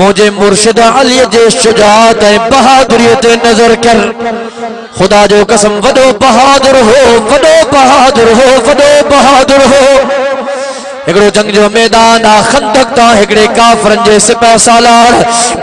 मुझे मुर्शिद अली जे शुजात है बहादुरियत नजर कर। खुदा जो कसम वडो बहादुर हो, वडो बहादुर हो, वडो बहादुर हो। हिकिड़ो जंग जो मैदान आ खंदक ता हिकिड़े काफरन जे सिपह सालार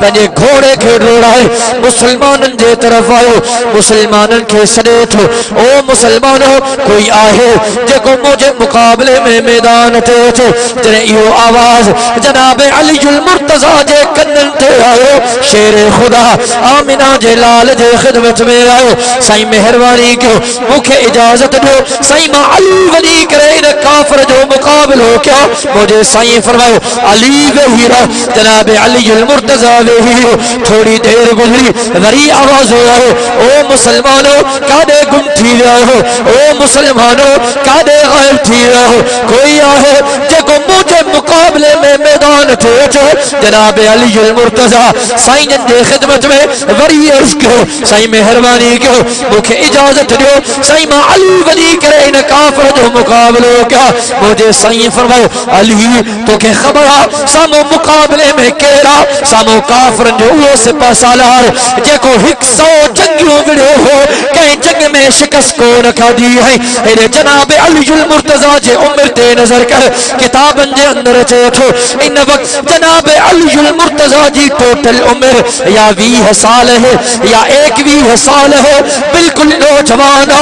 पंहिंजे घोड़े खे रोड़ाए मुसलमानन जे तरफ आयो। मुसलमानन खे सॾे थो, ओ मुसलमानो कोई आहे जेको मुंहिंजे मुक़ाबले में मैदान ते अचे। जॾहिं इहो आवाज़ जनाब अलीजुल मुर्तज़ा जे कननि ते आयो, शेर खुदा आमिना जे लाल जे ख़िदमत में आयो। साईं महिरबानी कयो, मूंखे इजाज़त ॾियो, साईं मां अली वञी करे इन काफ़िर जो मुक़ाबिलो क्या। मुझे साईं फरमायो अली वेही रहो। जनाब अलीजुल मुर्तज़ा वेही रहो। थोड़ी देर गुजरी, वरी आवाज़ आयो, ओ मुसलमानो काॾे गुम थी विया हो, ओ मुसलमानो काॾे गायब थी विया हो। कोई आहे जेको मुझे मुक़ाबले में मैदान ते अचे। जनाब अलीजुल मुर्तज़ा साईं जे ख़िदमत में वरी अर्ज़ कयो, साईं महिरबानी कयो, मूंखे इजाज़त ॾियो, साईं मां अली वञी करे इन काफ़िर जो मुक़ाबिलो कया। मुझे साईं फरमायो अली तोखे ख़बर आ सामो मुक़ाबले में केरा, सामो काफ़िरन जो उहो सिपह सालार जेको 100 जंगियूं विढ़ियो हो, कंहिं जंग में शिकस्त कोन खाधी है। हेॾे जनाब अलीजुल मुर्तज़ा जे उम्र ते नज़र कर, किताबन जे अंदर अचे थो इन वक्त जनाब अलीजुल मुर्तज़ा जी टोटल उम्र या 20 साल है या 21 साल है। बिल्कुल नौजवान,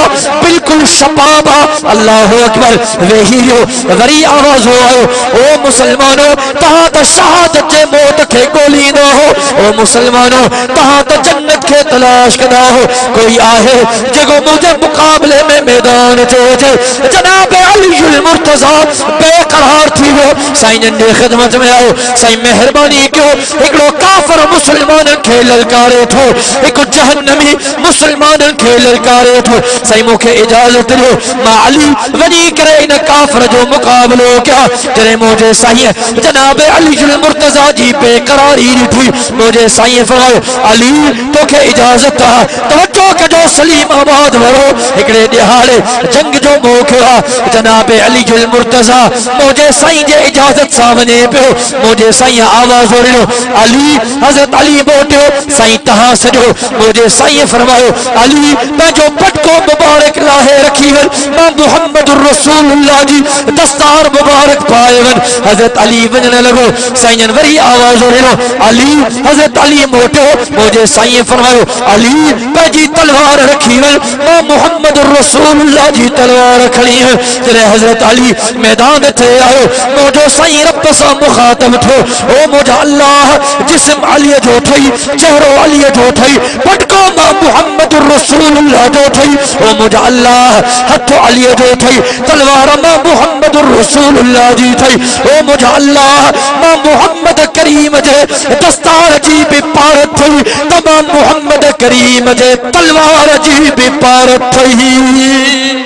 बिल्कुल शबाबा। अल्लाह अकबर। वेही रहो, वरी आवाज़ आयो, ओ मुसलमानो तहां त शहादत जे मौत खे ॻोल्हींदा हो, ओ मुसलमानो तहां त जन्नत खे तलाश कंदा हो। कोई आहे जेको मुझे मुक़ाबले में मैदान ते अचे। जनाब अलीजुल मुर्तज़ा बेकरार थी वियो, साईं जे ख़िदमत में आयो, साईं महिरबानी कयो, हिकिड़ो काफ़िर मुसलमानन खे ललकारे थो, हिकु जहन्नमी मुसलमानन खे ललकारे थो। साईं मूंखे इजाज़त ॾियो, मां अली वञी करे इन काफ़िर जो मुक़ाबिलो क्या। जॾहिं मुझे साईं जनाब अलीजुल मुर्तज़ा जी बेकरारी ॾिठी, मुझे साईं फरमायो अली तोखे इजाज़त आ, तवज्जो कजो, सलीमाबाद वरो हिकिड़े ॾिहाड़े जंग जो मौक़ो आ। जनाब अलीजुल मुर्तज़ा मुझे साईं जे इजाज़त सां वञे पियो। मुझे साईं आवाज़ ॾिनो, अली हज़रत अली मोटियो, साईं तहां सॼो। मुझे साईं फरमायो अली पंहिंजो पटको मुबारक लाहे रखी वन, मां मुहम्मदुर रसूलुल्लाह जी दस्तार मुबारक पाए वन। हज़रत अली वञण लॻो, साईं वरी आवाज़ ॾिनो, अली हज़रत अली मोटियो। मुझे साईं फरमायो अली पंहिंजी तलवार रखी वन, मां मुहम्मदुर रसूलुल्लाह जी तलवार खणी वन। जॾहिं हज़रत अली मैदान ते आयो, मुझो साईं रब सां मुखातब थियो, ओ मुझा अल्लाह जिस्म अलीअ जो ठही, चेहरो अलीअ जो ठही, पटको मां मुहम्मदुर रसूलुल्लाह जो ठही, ओ मुझा अल्लाह हथ अलीअ जो ठही, तलवार मां मुहम्मदुर रसूलुल्लाह जी ठही, ओ मुझा अल्लाह मां मुहम्मद करीम जे दस्तार जी भी पारत थई, तमाम मुहम्मद करीम जे तलवार जी भी पारत थई।